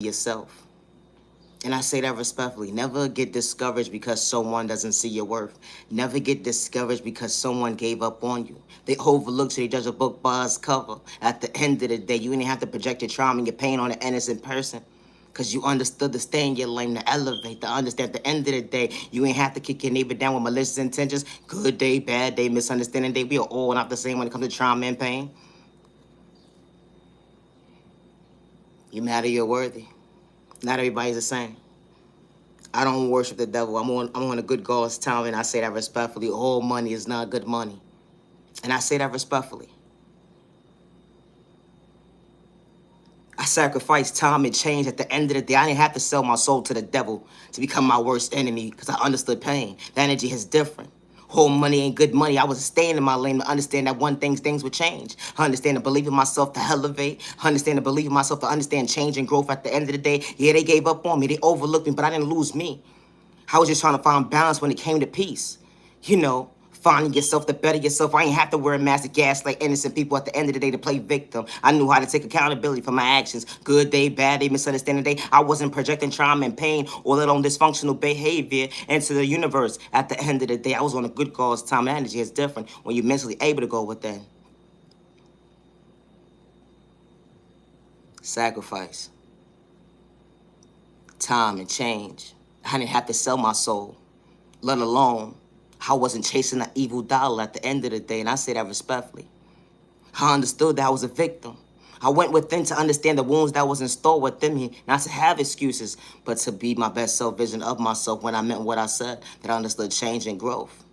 yourself. And I say that respectfully. Never get discouraged because someone doesn't see your worth. Never get discouraged because someone gave up on you. They overlooked you. They judge a book by its cover. At the end of the day, you didn't have to project your trauma and your pain on an innocent person. Because you understood to stay in your lane, to elevate, to understand at the end of the day, you ain't have to kick your neighbor down with malicious intentions. Good day, bad day, misunderstanding day. We are all not the same when it comes to trauma and pain. You matter, you're worthy. Not everybody's the same. I don't worship the devil. I'm on a good God's time, and I say that respectfully. All money is not good money. And I say that respectfully. I sacrificed time and change. At the end of the day, I didn't have to sell my soul to the devil to become my worst enemy because I understood pain. The energy is different. Whole money ain't good money. I was staying in my lane to understand that one thing, things would change. I understand to believe in myself to elevate. I understand to believe in myself to understand change and growth at the end of the day. Yeah, they gave up on me. They overlooked me, but I didn't lose me. I was just trying to find balance when it came to peace. You know, finding yourself to better yourself. I ain't have to wear a mask to gaslight innocent people at the end of the day to play victim. I knew how to take accountability for my actions. Good day, bad day, misunderstanding day. I wasn't projecting trauma and pain or let on dysfunctional behavior into the universe. At the end of the day, I was on a good cause. Time and energy is different when you're mentally able to go within. Sacrifice. Time and change. I didn't have to sell my soul, let alone I wasn't chasing an evil dollar at the end of the day, and I say that respectfully. I understood that I was a victim. I went within to understand the wounds that was installed within me, not to have excuses, but to be my best self vision of myself when I meant what I said, that I understood change and growth.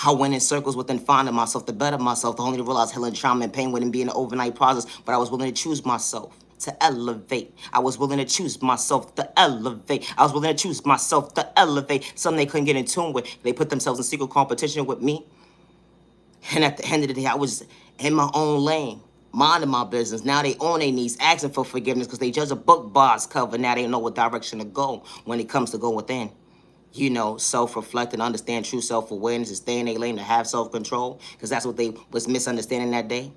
I went in circles within finding myself, to better myself, to only realize healing trauma and pain wouldn't be an overnight process, but I was willing to choose myself to elevate. I was willing to choose myself to elevate. I was willing to choose myself to elevate. Something they couldn't get in tune with. They put themselves in secret competition with me. And at the end of the day, I was in my own lane, minding my business. Now they on their knees, asking for forgiveness because they judge a book by its cover. Now they know what direction to go when it comes to go within. You know, self-reflect and understand true self-awareness and stay in their lane to have self-control, because that's what they was misunderstanding that day.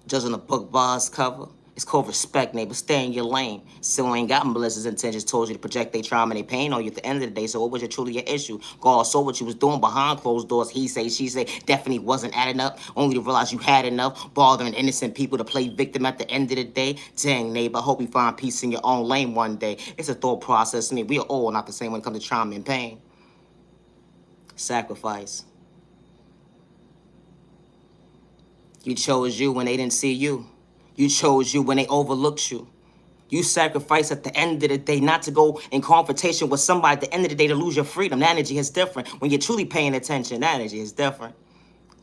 Judging a book by its cover. It's called respect, neighbor. Stay in your lane. Still ain't got malicious intentions, told you to project their trauma and their pain on you at the end of the day. So what was your truly your issue? God saw what you was doing behind closed doors. He say, she say, definitely wasn't adding up. Only to realize you had enough, bothering innocent people to play victim at the end of the day. Dang, neighbor, I hope you find peace in your own lane one day. It's a thought process. I mean, we are all not the same when it comes to trauma and pain. Sacrifice. You chose you when they didn't see you. You chose you when they overlooked you. You sacrifice at the end of the day not to go in confrontation with somebody at the end of the day to lose your freedom. That energy is different. When you're truly paying attention, that energy is different.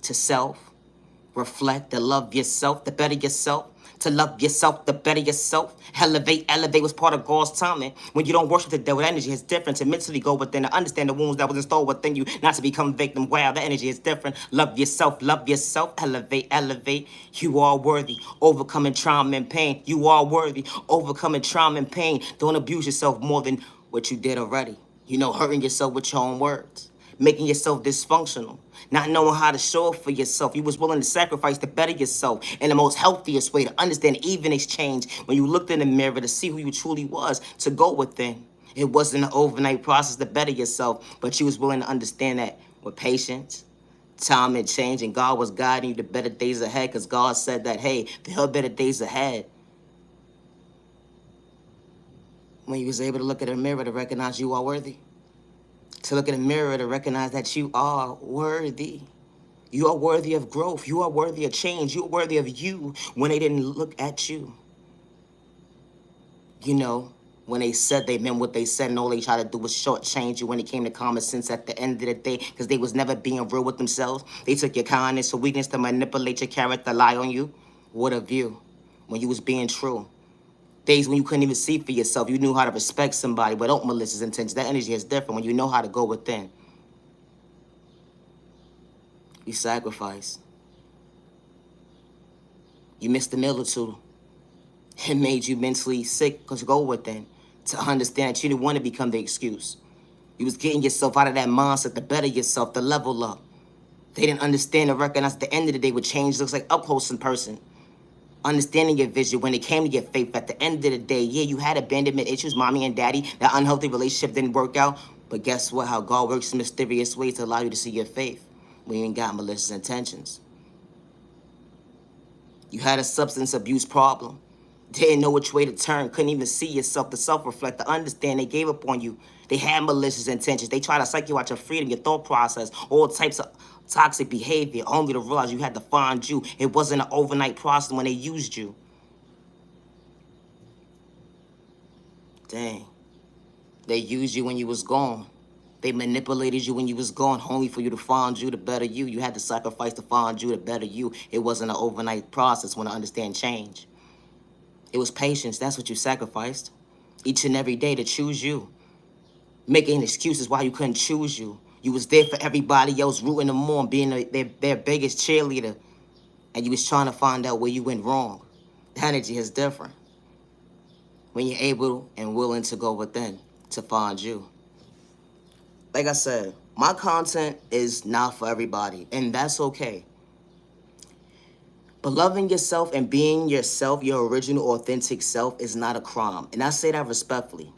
To self, reflect, to love yourself, to better yourself. To love yourself, to better yourself. Elevate was part of God's timing. When you don't worship the devil, that energy is different. To mentally go within, to understand the wounds that was installed within you, not to become victim. Wow, that energy is different. Love yourself, elevate. You are worthy. Overcoming trauma and pain. You are worthy. Overcoming trauma and pain. Don't abuse yourself more than what you did already. You know, hurting yourself with your own words. Making yourself dysfunctional, not knowing how to show up for yourself. You was willing to sacrifice to better yourself in the most healthiest way, to understand even exchange when you looked in the mirror to see who you truly was, to go within. It wasn't an overnight process to better yourself, but you was willing to understand that with patience, time and change, and God was guiding you to better days ahead, because God said that, hey, there are better days ahead. When you was able to look at a mirror to recognize you are worthy. To look in the mirror to recognize that you are worthy. You are worthy of growth. You are worthy of change. You are worthy of you when they didn't look at you. You know, when they said they meant what they said and all they tried to do was shortchange you when it came to common sense at the end of the day, because they was never being real with themselves. They took your kindness or weakness to manipulate your character, lie on you. What of you when you was being true? Days when you couldn't even see for yourself. You knew how to respect somebody without malicious intentions. That energy is different when you know how to go within. You sacrifice. You missed a meal or two. It made you mentally sick because you go within. To understand that you didn't want to become the excuse. You was getting yourself out of that mindset to better yourself, to level up. They didn't understand or recognize at the end of the day what change looks like up close in person. Understanding your vision when it came to your faith. At the end of the day, yeah, you had abandonment issues, mommy and daddy. That unhealthy relationship didn't work out. But guess what? How God works in mysterious ways to allow you to see your faith when you ain't got malicious intentions. You had a substance abuse problem. Didn't know which way to turn. Couldn't even see yourself, to self-reflect, to understand. They gave up on you. They had malicious intentions. They tried to psych you out your freedom, your thought process, all types of toxic behavior, only to realize you had to find you. It wasn't an overnight process when they used you. Dang. They used you when you was gone. They manipulated you when you was gone, only for you to find you, to better you. You had to sacrifice to find you, to better you. It wasn't an overnight process when I understand change. It was patience. That's what you sacrificed. Each and every day to choose you. Making excuses why you couldn't choose you. You was there for everybody else, rooting them on, being their biggest cheerleader. And you was trying to find out where you went wrong. The energy is different when you're able and willing to go within to find you. Like I said, my content is not for everybody, and that's okay. But loving yourself and being yourself, your original, authentic self, is not a crime. And I say that respectfully.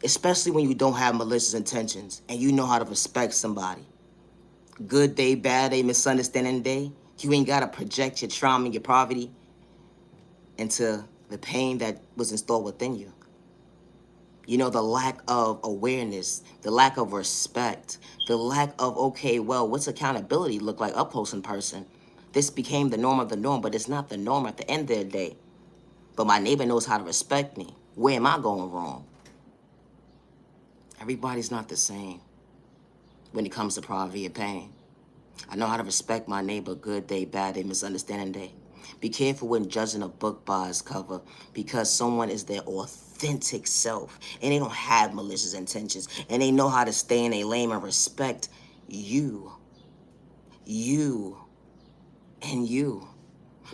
Especially when you don't have malicious intentions and you know how to respect somebody. Good day, bad day, misunderstanding day. You ain't gotta project your trauma and your poverty into the pain that was installed within you. You know, the lack of awareness, the lack of respect, the lack of, okay, well, what's accountability look like up close in person? This became the norm of the norm, but it's not the norm at the end of the day. But my neighbor knows how to respect me. Where am I going wrong? Everybody's not the same when it comes to poverty and pain. I know how to respect my neighbor, good day, bad day, misunderstanding day. Be careful when judging a book by its cover, because someone is their authentic self and they don't have malicious intentions and they know how to stay in their lane and respect you, you, and you.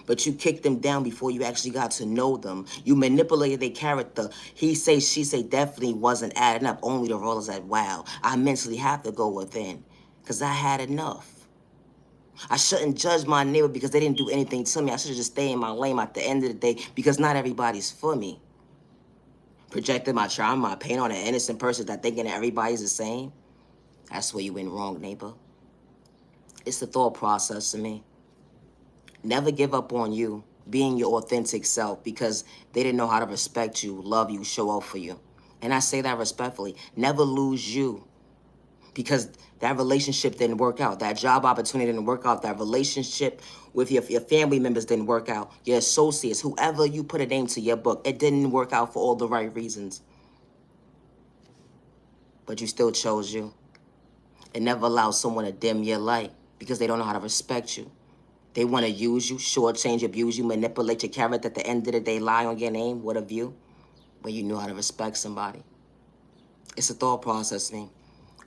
But you kicked them down before you actually got to know them. You manipulated their character. He say, she say definitely wasn't adding up, only to realize that, wow, I mentally have to go within because I had enough. I shouldn't judge my neighbor because they didn't do anything to me. I should just stay in my lane at the end of the day because not everybody's for me. Projecting my trauma, my pain on an innocent person that thinking that everybody's the same. That's where you went wrong, neighbor. It's the thought process to me. Never give up on you, being your authentic self, because they didn't know how to respect you, love you, show up for you. And I say that respectfully. Never lose you, because that relationship didn't work out. That job opportunity didn't work out. That relationship with your family members didn't work out. Your associates, whoever you put a name to your book, it didn't work out for all the right reasons. But you still chose you. And never allow someone to dim your light because they don't know how to respect you. They want to use you, shortchange, abuse you, manipulate your character. At the end of the day, lie on your name. What a view. When you know how to respect somebody. It's a thought process to me.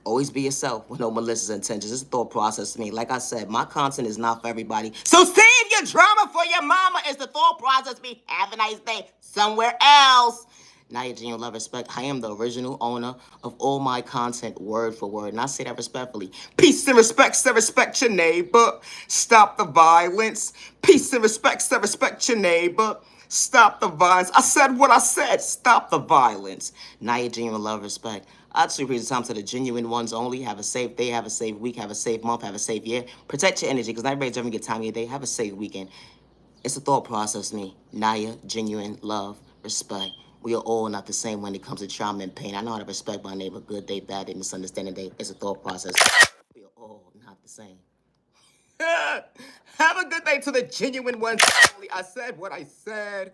Always be yourself with no malicious intentions. It's a thought process to me. Like I said, my content is not for everybody. So save your drama for your mama. It's the thought process to me. Have a nice day somewhere else. Now your genuine love, respect. I am the original owner of all my content, word for word. And I say that respectfully. Peace and respect, so respect your neighbor. Stop the violence. Peace and respect, so respect your neighbor. Stop the violence. I said what I said. Stop the violence. Now your genuine love, respect. I'd say read the time to the genuine ones only. Have a safe day, have a safe week, have a safe month, have a safe year. Protect your energy, because not everybody's having a good time of your day. Have a safe weekend. It's a thought process, me. Naya, genuine love, respect. We are all not the same when it comes to trauma and pain. I know how to respect my neighbor. Good day, bad day, misunderstanding day. It's a thought process. We are all not the same. Have a good day to the genuine ones only. I said what I said.